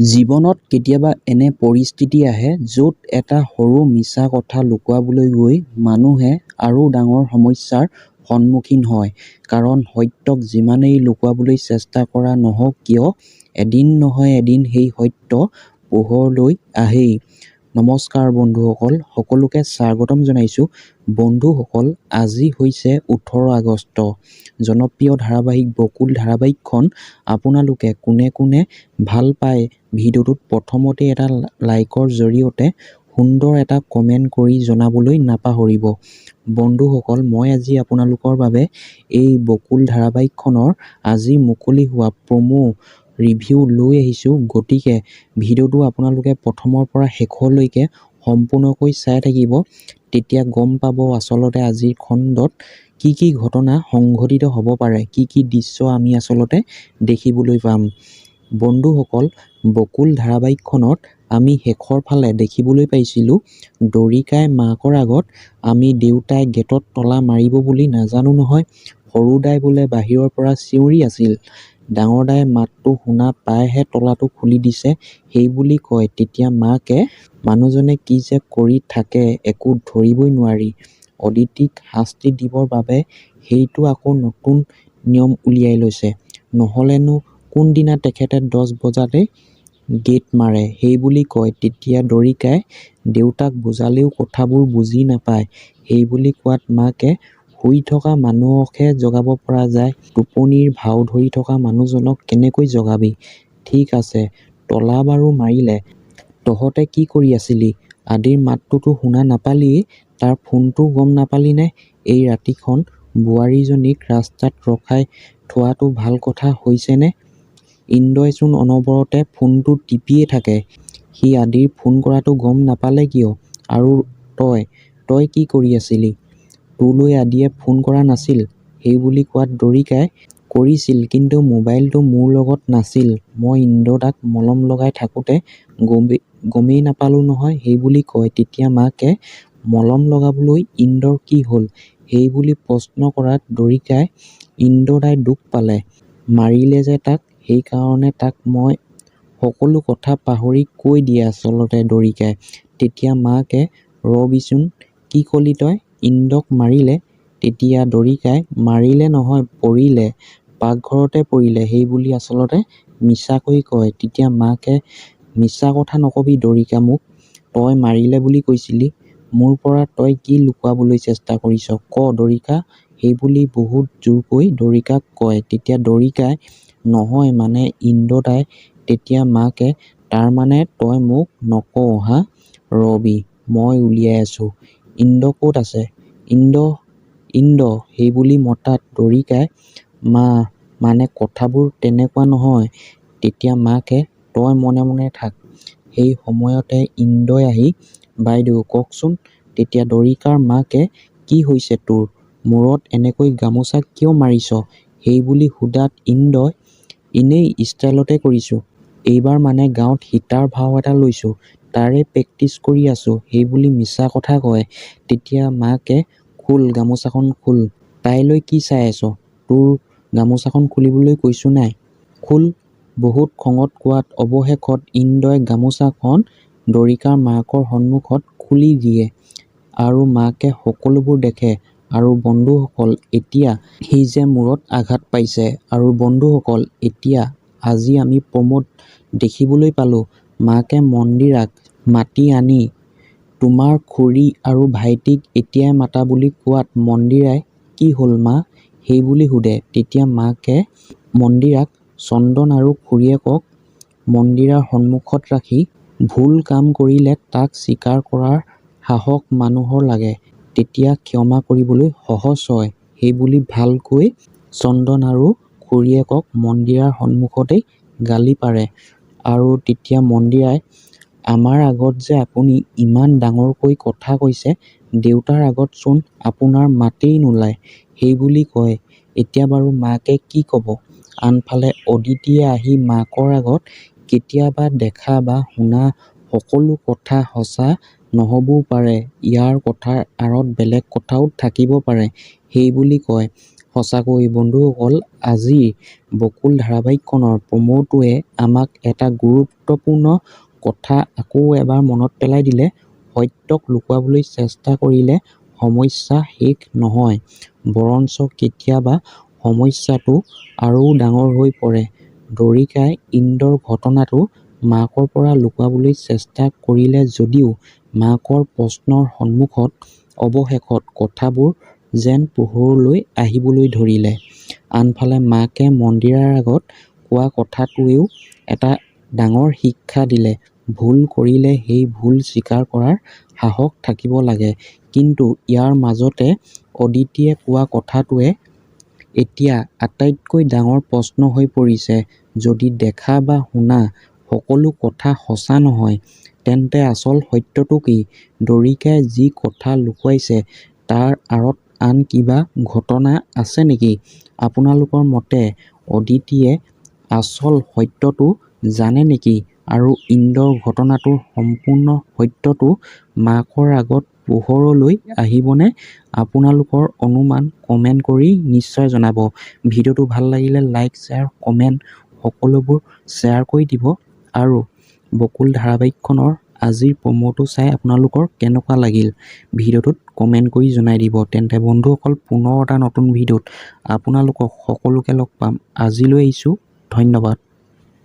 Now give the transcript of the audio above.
জীৱনত কেতিয়াবা এনে পৰিস্থিতি আহে য'ত এটা সৰু মিছা কথা লুকুৱাবলৈ গৈ মানুহে আৰু ডাঙৰ সমস্যাৰ সন্মুখীন হয়। কাৰণ সত্যক যিমানেই লুকুৱাবলৈ চেষ্টা কৰা নহওক কিয়, এদিন নহয় এদিন সেই সত্য পোহৰলৈ আহেই। নমস্কাৰ বন্ধুসকল, সকলোকে স্বাগতম জনাইছোঁ। বন্ধুসকল, আজি হৈছে 18 আগষ্ট। জনপ্ৰিয় ধাৰাবাহিক বকুল ধাৰাবাহিকখন আপোনালোকে কোনে কোনে ভাল পায়, ভিডিঅ'টোত প্ৰথমতে এটা লাইকৰ জৰিয়তে সুন্দৰ এটা কমেণ্ট কৰি জনাবলৈ নাপাহৰিব। বন্ধুসকল, মই আজি আপোনালোকৰ বাবে এই বকুল ধাৰাবাহিকখনৰ আজি মুকলি হোৱা প্ৰমো ৰিভিউ লৈ আহিছোঁ। গতিকে ভিডিঅ'টো আপোনালোকে প্ৰথমৰ পৰা শেষলৈকে সম্পূৰ্ণকৈ চাই থাকিব, তেতিয়া গম পাব আচলতে আজিৰ খণ্ডত কি কি ঘটনা সংঘটিত হ'ব পাৰে, কি কি দৃশ্য আমি আচলতে দেখিবলৈ পাম। বন্ধুসকল, বকুল ধাৰাবাহিকখনত আমি শেষৰ ফালে দেখিবলৈ পাইছিলোঁ দৰিকাই মাকৰ আগত, আমি দেউতাই গেটত তলা মাৰিব বুলি নাজানো নহয়, সৰু দাই বোলে বাহিৰৰ পৰা চিঞৰি আছিল, ডাঙৰ দাই মাতটো শুনা পাইহে তলাটো খুলি দিছে সেই বুলি কয়। তেতিয়া মাকে মানুহজনে কি যে কৰি থাকে একো ধৰিবই নোৱাৰি। অদিতিক শাস্তি দিবৰ বাবে সেইটো আকৌ নতুন নিয়ম উলিয়াই লৈছে, নহ'লেনো কোনদিনা তেখেতে 10 বজাতে গেট মাৰে সেই বুলি কয়। তেতিয়া দৰিকাই দেউতাক বুজালেও কথাবোৰ বুজি নাপায়, সেই বুলি কোৱাত মাকে শুই থকা মানুহকহে জগাব পৰা যায়, টোপনিৰ ভাও ধৰি থকা মানুহজনক কেনেকৈ জগাবি। ঠিক আছে, তলা বাৰু মাৰিলে, তহঁতে কি কৰি আছিলি, আদিৰ মাতটোতো শুনা নাপালিয়েই, তাৰ ফোনটো গম নাপালিনে? এই ৰাতিখন বোৱাৰীজনীক ৰাস্তাত ৰখাই থোৱাটো ভাল কথা হৈছেনে? ইন্দ্ৰইচোন অনবৰতে ফোনটো টিপিয়ে থাকে, সি আদিৰ ফোন কৰাটো গম নাপালে কিয়? আৰু তই কি কৰি আছিলি, তোলৈ আদিয়ে ফোন কৰা নাছিল? সেই বুলি কোৱাত দৰিকাই কৰিছিল, কিন্তু মোবাইলটো মোৰ লগত নাছিল, মই ইন্দ্ৰদাক মলম লগাই থাকোঁতে গমেই নাপালোঁ নহয় সেই বুলি কয়। তেতিয়া মাকে মলম লগাবলৈ ইন্দ্ৰৰ কি হ'ল সেই বুলি প্ৰশ্ন কৰাত দৰিকাই ইন্দ্ৰদাই দুখ পালে, মাৰিলে যে তাক, সেইকাৰণে তাক মই সকলো কথা পাহৰি কৈ দিয়ে আচলতে দৰিকাই। তেতিয়া মাকে ৰবিচোন, কি কলি তই, ইন্দ্ৰক মাৰিলে? তেতিয়া দৰিকাই মাৰিলে নহয়, পৰিলে, পাকঘৰতে পৰিলে সেই বুলি আচলতে মিছাকৈ কয়। তেতিয়া মাকে মিছা কথা নকবি দৰিকা মোক, তই মাৰিলে বুলি কৈছিলি, মোৰ পৰা তই কি লুকুৱাবলৈ চেষ্টা কৰিছ, ক দৰিকা, সেই বুলি বহুত জোৰকৈ দৰিকাক কয়। তেতিয়া দৰিকাই নহয় মানে ইন্দ্ৰদাই। তেতিয়া মাকে তাৰমানে তই মোক নকৱ হা, ৰবি মই উলিয়াই আছোঁ, ইন্দ্ৰ ক'ত আছে, ইন্দ্ৰ সেই বুলি মতাত দৰিকাই মানে কথাবোৰ তেনেকুৱা নহয়। তেতিয়া মাকে তই মনে মনে থাক। সেই সময়তে ইন্দ্ৰই আহি, বাইদেউ কওকচোন। তেতিয়া দৰিকাৰ মাকে কি হৈছে তোৰ, মূৰত এনেকৈ গামোচা কিয় মাৰিছ সেই বুলি সোধাত ইন্দ্ৰই এনেই ষ্টাইলতে কৰিছোঁ, এইবাৰ মানে গাঁৱত সীতাৰ ভাও এটা লৈছোঁ, তাৰে প্ৰেক্টিচ কৰি আছোঁ সেই বুলি মিছা কথা কয়। তেতিয়া মাকে খোল গামোচাখন খোল, তাইলৈ কি চাই আছ, তোৰ গামোচাখন খুলিবলৈ কৈছোঁ নাই, খোল, বহুত খঙত কোৱাত অৱশেষত ইন্দ্ৰই গামোচাখন দৰিকাৰ মাকৰ সন্মুখত খুলি দিয়ে আৰু মাকে সকলোবোৰ দেখে। আৰু বন্ধুসকল, এতিয়া সি যে মূৰত আঘাত পাইছে, আৰু বন্ধুসকল এতিয়া আজি আমি প্ৰমোদ দেখিবলৈ পালোঁ, মাকে মন্দিৰাক মাতি আনি তোমাৰ খুৰী আৰু ভাইটিক এতিয়াই মাতা বুলি কোৱাত মন্দিৰাই কি হ'ল মা সেই বুলি সোধে। তেতিয়া মাকে মন্দিৰাক চন্দন আৰু খুৰীয়েকক মন্দিৰাৰ সন্মুখত ৰাখি, ভুল কাম কৰিলে তাক স্বীকাৰ কৰাৰ সাহস মানুহৰ লাগে, তেতিয়া ক্ষমা কৰিবলৈ সহজ হয় সেই বুলি ভালকৈ চন্দন আৰু খুৰীয়েকক মন্দিৰাৰ সন্মুখতেই গালি পাৰে। আৰু তেতিয়া মন্দিৰাই, আমাৰ আগত যে আপুনি ইমান ডাঙৰকৈ কথা কৈছে, দেউতাৰ আগত চোন আপোনাৰ মাতেই নোলায় সেই বুলি কয়। এতিয়া বাৰু মাকে কি ক'ব, আনফালে অদিতিয়ে আহি মাকৰ আগত কেতিয়াবা দেখা বা শুনা সকলো কথা সঁচা নহ'বও পাৰে, ইয়াৰ কথাৰ আঁৰত বেলেগ কথাও থাকিব পাৰে সেই বুলি কয়। সঁচাকৈ বন্ধুসকল, আজি বকুল ধাৰাবাহিকখনৰ প্ৰম'টোৱে আমাক এটা গুৰুত্বপূৰ্ণ কথা আকৌ এবাৰ মনত পেলাই দিলে। সত্যক লুকুৱাবলৈ চেষ্টা কৰিলে সমস্যা শেষ নহয়, বৰঞ্চ কেতিয়াবা সমস্যাটো আৰু ডাঙৰ হৈ পৰে। দৰিকাই ইন্দ্ৰৰ ঘটনাটো মাকৰ পৰা লুকুৱাবলৈ চেষ্টা কৰিলে যদিও মাকৰ প্ৰশ্নৰ সন্মুখত অৱশেষত কথাবোৰ যেন পোহৰলৈ আহিবলৈ ধৰিলে। আনফালে মাকে মন্দিৰাৰ আগত কোৱা কথাটোৱেও এটা ডাঙৰ শিক্ষা দিলে। ভুল কৰিলে সেই ভুল স্বীকাৰ কৰাৰ সাহস থাকিব লাগে। কিন্তু ইয়াৰ মাজতে অদিতিয়ে কোৱা কথাটোৱে এতিয়া আটাইতকৈ ডাঙৰ প্ৰশ্ন হৈ পৰিছে। যদি দেখা বা শুনা সকলো কথা সঁচা নহয়, তেন্তে আচল সত্যটো কি? দৰিকাই যি কথা লুকুৱাইছে তাৰ আঁৰত আন কিবা ঘটনা আছে নেকি? আপোনালোকৰ মতে অদিতিয়ে আচল সত্যটো জানে নেকি? আৰু ইন্দ্ৰৰ ঘটনাটোৰ সম্পূৰ্ণ সত্যটো মাকৰ আগত পোহৰলৈ আহিবনে? আপোনালোকৰ অনুমান কমেণ্ট কৰি নিশ্চয় জনাব। ভিডিঅ'টো ভাল লাগিলে লাইক, শ্বেয়াৰ, কমেণ্ট সকলোবোৰ শ্বেয়াৰ কৰি দিব। আৰু বকুল ধাৰাবাহিকখনৰ আজিৰ প্ৰম'টো চাই আপোনালোকৰ কেনেকুৱা লাগিল ভিডিঅ'টোত কমেণ্ট কৰি জনাই দিব। তেন্তে বন্ধুসকল, পুনৰ এটা নতুন ভিডিঅ'ত আপোনালোকক সকলোকে লগ পাম। আজিলৈ আহিছোঁ, ধন্যবাদ।